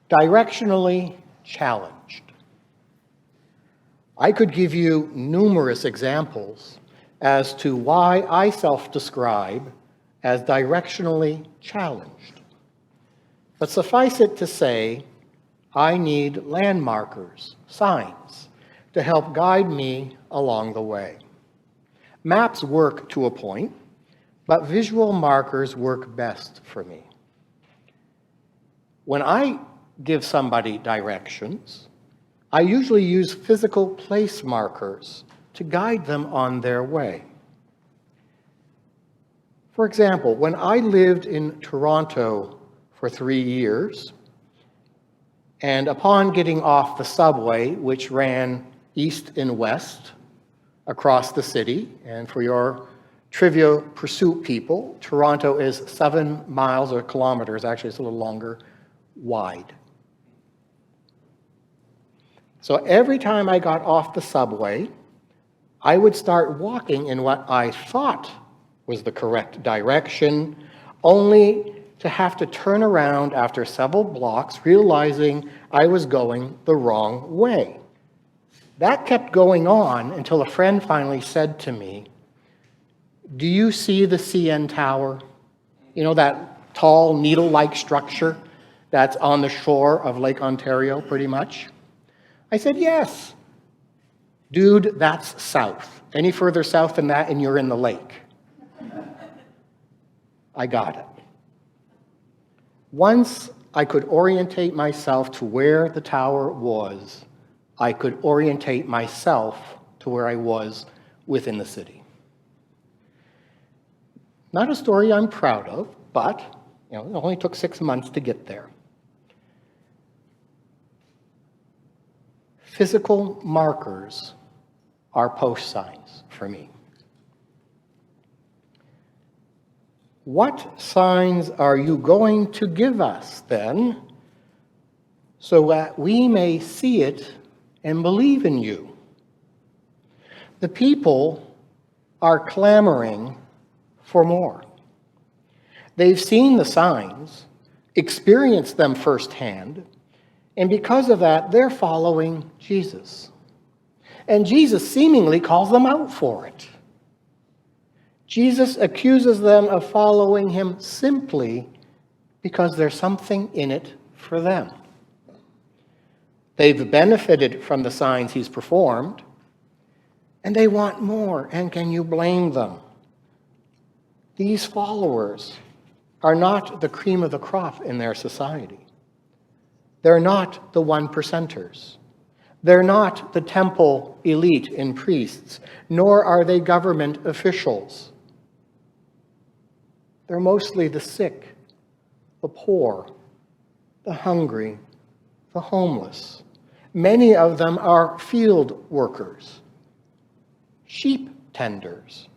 Directionally challenged. I could give you numerous examples as to why I self-describe as directionally challenged. But suffice it to say, I need landmarkers, signs, to help guide me along the way. Maps work to a point, but visual markers work best for me. When I give somebody directions, I usually use physical place markers to guide them on their way. For example, when I lived in Toronto for 3 years, and upon getting off the subway, which ran east and west across the city, and for your Trivia Pursuit people, Toronto is 7 miles or kilometers, actually it's a little longer, wide. So every time I got off the subway, I would start walking in what I thought was the correct direction, only to have to turn around after several blocks, realizing I was going the wrong way. That kept going on until a friend finally said to me, "Do you see the CN Tower? You know, that tall needle-like structure that's on the shore of Lake Ontario, pretty much?" I said, "Yes." "Dude, that's south. Any further south than that and you're in the lake." I got it. Once I could orientate myself to where the tower was, I could orientate myself to where I was within the city. Not a story I'm proud of, but it only took 6 months to get there. Physical markers are post signs for me. What signs are you going to give us then, so that we may see it and believe in you? The people are clamoring for more. They've seen the signs, experienced them firsthand, and because of that, they're following Jesus. And Jesus seemingly calls them out for it. Jesus accuses them of following him simply because there's something in it for them. They've benefited from the signs he's performed, and they want more, and can you blame them? These followers are not the cream of the crop in their society. They're not the 1%ers. They're not the temple elite and priests, nor are they government officials. They're mostly the sick, the poor, the hungry, the homeless. Many of them are field workers, sheep tenders,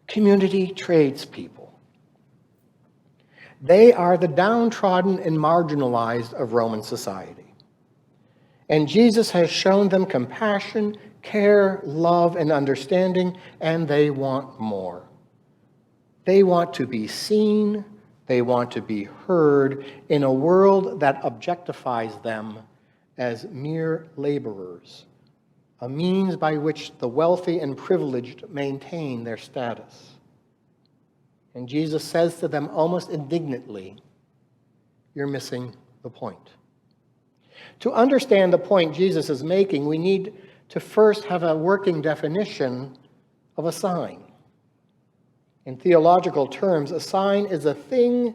community tradespeople. They are the downtrodden and marginalized of Roman society. And Jesus has shown them compassion, care, love, and understanding, and they want more. They want to be seen, they want to be heard in a world that objectifies them as mere laborers, a means by which the wealthy and privileged maintain their status. And Jesus says to them almost indignantly, "You're missing the point." To understand the point Jesus is making, we need to first have a working definition of a sign. In theological terms, a sign is a thing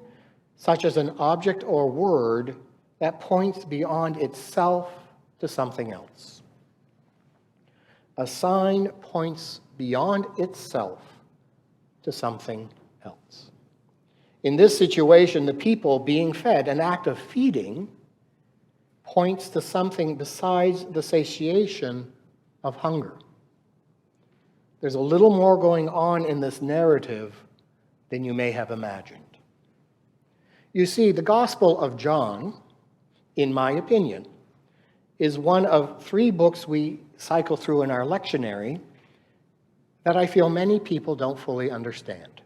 such as an object or word that points beyond itself to something else. A sign points beyond itself to something else. In this situation, the people being fed, an act of feeding, points to something besides the satiation of hunger. There's a little more going on in this narrative than you may have imagined. You see, the Gospel of John, in my opinion, is one of 3 books we cycle through in our lectionary that I feel many people don't fully understand.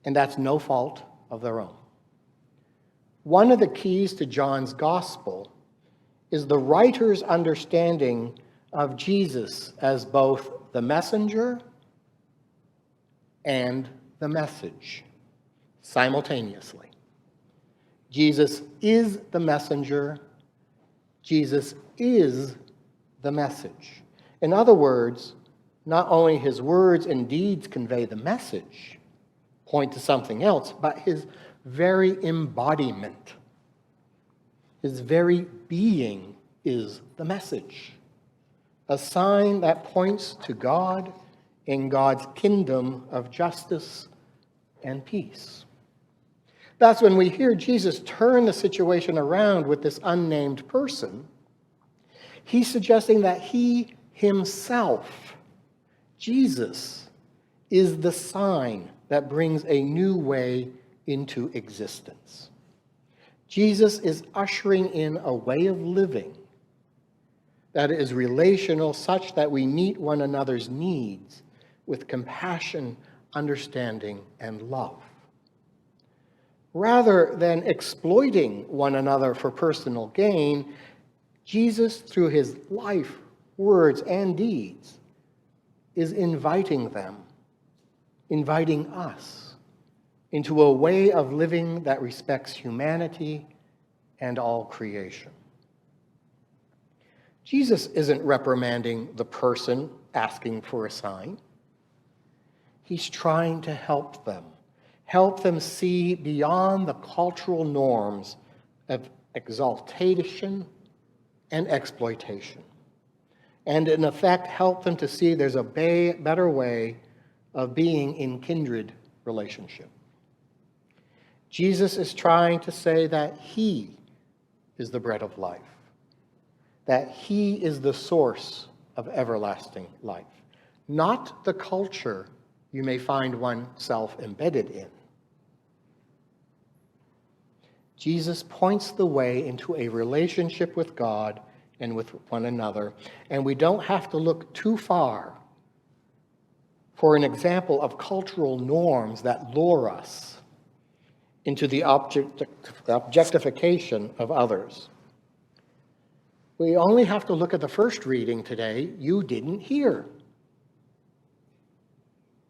And that's no fault of their own. One of the keys to John's gospel is the writer's understanding of Jesus as both the messenger and the message simultaneously. Jesus is the messenger. Jesus is the message. In other words, not only his words and deeds convey the message, point to something else, but his very embodiment, his very being is the message, a sign that points to God in God's kingdom of justice and peace. Thus, when we hear Jesus turn the situation around with this unnamed person, he's suggesting that he himself, Jesus, is the sign that brings a new way into existence. Jesus is ushering in a way of living that is relational, such that we meet one another's needs with compassion, understanding, and love. Rather than exploiting one another for personal gain, Jesus, through his life, words, and deeds, is inviting them, inviting us into a way of living that respects humanity and all creation. Jesus isn't reprimanding the person asking for a sign. He's trying to help them see beyond the cultural norms of exaltation and exploitation, and in effect help them to see there's a better way of being in kindred relationship. Jesus is trying to say that he is the bread of life, that he is the source of everlasting life, not the culture you may find oneself embedded in. Jesus points the way into a relationship with God and with one another, and we don't have to look too far for an example of cultural norms that lure us into the objectification of others. We only have to look at the first reading today, you didn't hear.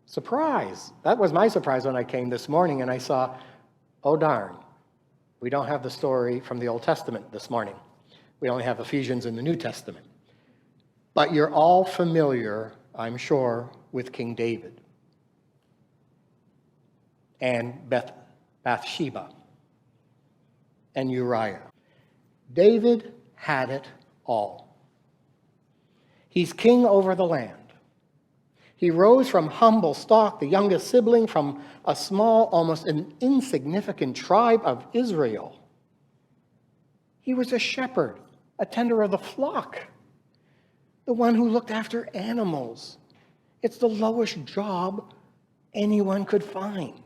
Surprise! That was my surprise when I came this morning and I saw, oh darn, we don't have the story from the Old Testament this morning. We only have Ephesians in the New Testament. But you're all familiar, I'm sure, with King David and Bathsheba and Uriah. David had it all. He's king over the land. He rose from humble stock, the youngest sibling from a small, almost an insignificant tribe of Israel. He was a shepherd, a tender of the flock, the one who looked after animals. It's the lowest job anyone could find.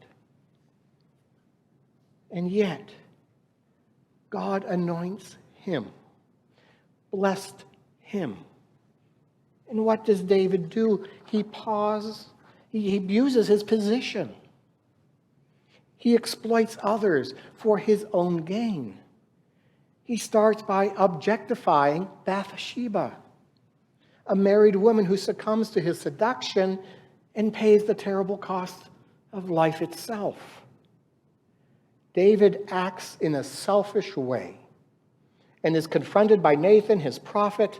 And yet, God anoints him, blessed him. And what does David do? He abuses his position. He exploits others for his own gain. He starts by objectifying Bathsheba, a married woman who succumbs to his seduction and pays the terrible cost of life itself. David acts in a selfish way and is confronted by Nathan, his prophet,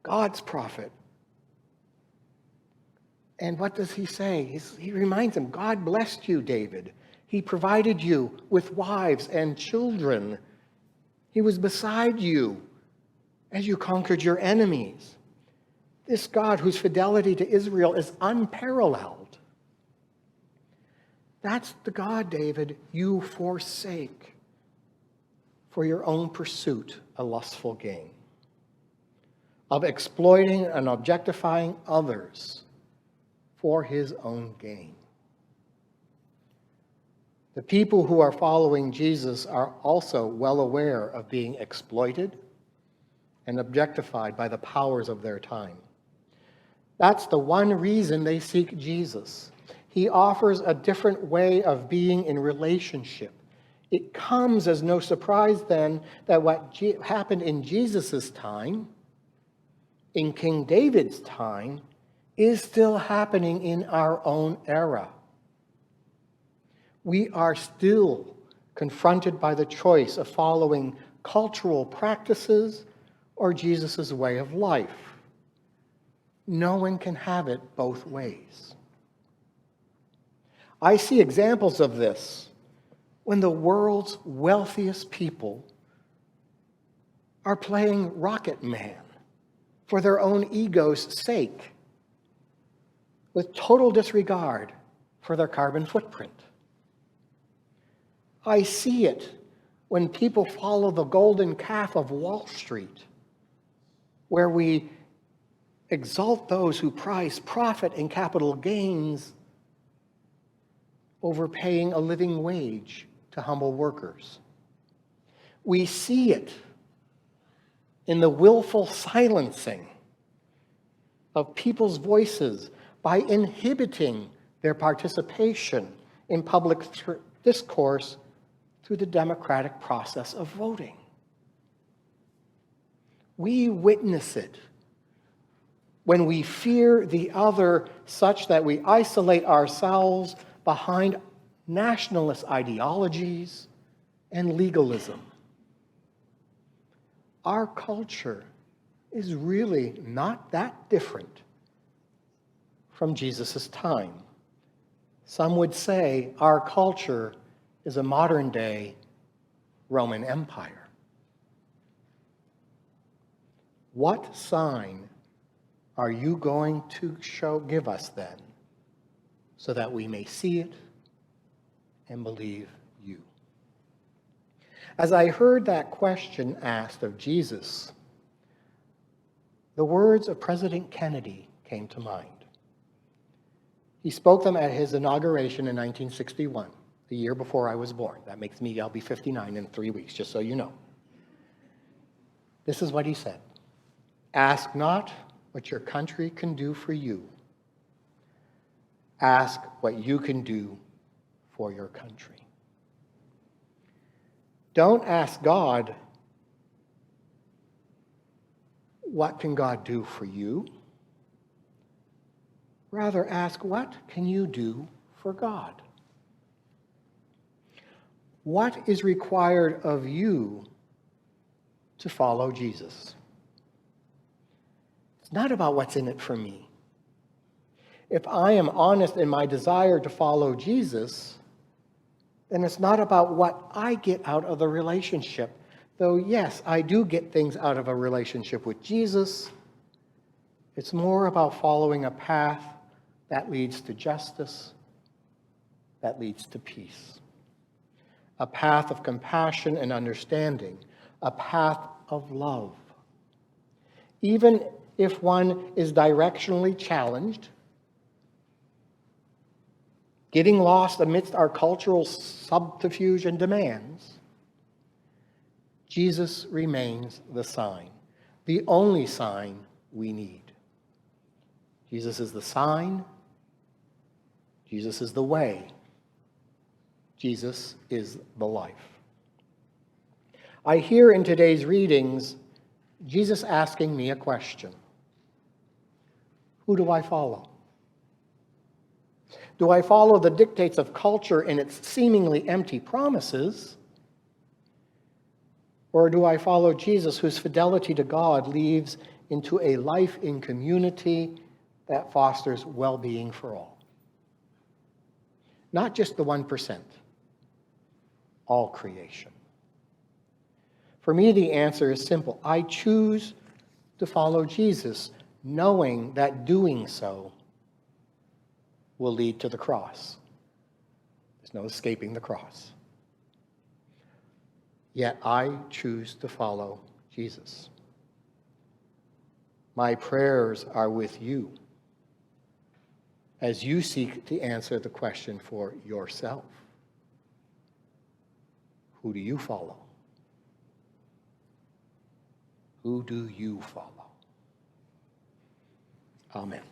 God's prophet. And what does he say? He reminds him, God blessed you, David. He provided you with wives and children. He was beside you as you conquered your enemies. This God whose fidelity to Israel is unparalleled. That's the God, David, you forsake for your own pursuit of lustful gain, of exploiting and objectifying others for his own gain. The people who are following Jesus are also well aware of being exploited and objectified by the powers of their time. That's the one reason they seek Jesus. He offers a different way of being in relationship, It comes as no surprise then that what happened in Jesus' time, in King David's time, is still happening in our own era. We are still confronted by the choice of following cultural practices or Jesus' way of life. No one can have it both ways. I see examples of this when the world's wealthiest people are playing Rocket Man for their own ego's sake, with total disregard for their carbon footprint. I see it when people follow the golden calf of Wall Street, where we exalt those who prize profit and capital gains over paying a living wage to humble workers. We see it in the willful silencing of people's voices by inhibiting their participation in public discourse through the democratic process of voting. We witness it when we fear the other such that we isolate ourselves behind nationalist ideologies and legalism. Our culture is really not that different from Jesus' time. Some would say our culture is a modern-day Roman Empire. What sign are you going to give us then, so that we may see it and believe you? As I heard that question asked of Jesus, the words of President Kennedy came to mind. He spoke them at his inauguration in 1961, the year before I was born. That makes me, I'll be 59 in 3 weeks, just so you know. This is what he said: "Ask not what your country can do for you. Ask what you can do for your country." Don't ask God, what can God do for you? Rather ask, what can you do for God? What is required of you to follow Jesus? It's not about what's in it for me. If I am honest in my desire to follow Jesus, then it's not about what I get out of the relationship. Though, yes, I do get things out of a relationship with Jesus. It's more about following a path that leads to justice, that leads to peace. A path of compassion and understanding, a path of love. Even if one is directionally challenged, getting lost amidst our cultural subterfuge and demands, Jesus remains the sign, the only sign we need. Jesus is the sign. Jesus is the way. Jesus is the life. I hear in today's readings Jesus asking me a question. Who do I follow? Do I follow the dictates of culture and its seemingly empty promises? Or do I follow Jesus, whose fidelity to God leads into a life in community that fosters well-being for all? Not just the 1%, all creation. For me, the answer is simple. I choose to follow Jesus, knowing that doing so will lead to the cross. There's no escaping the cross. Yet I choose to follow Jesus. My prayers are with you as you seek to answer the question for yourself. Who do you follow? Who do you follow? Amen.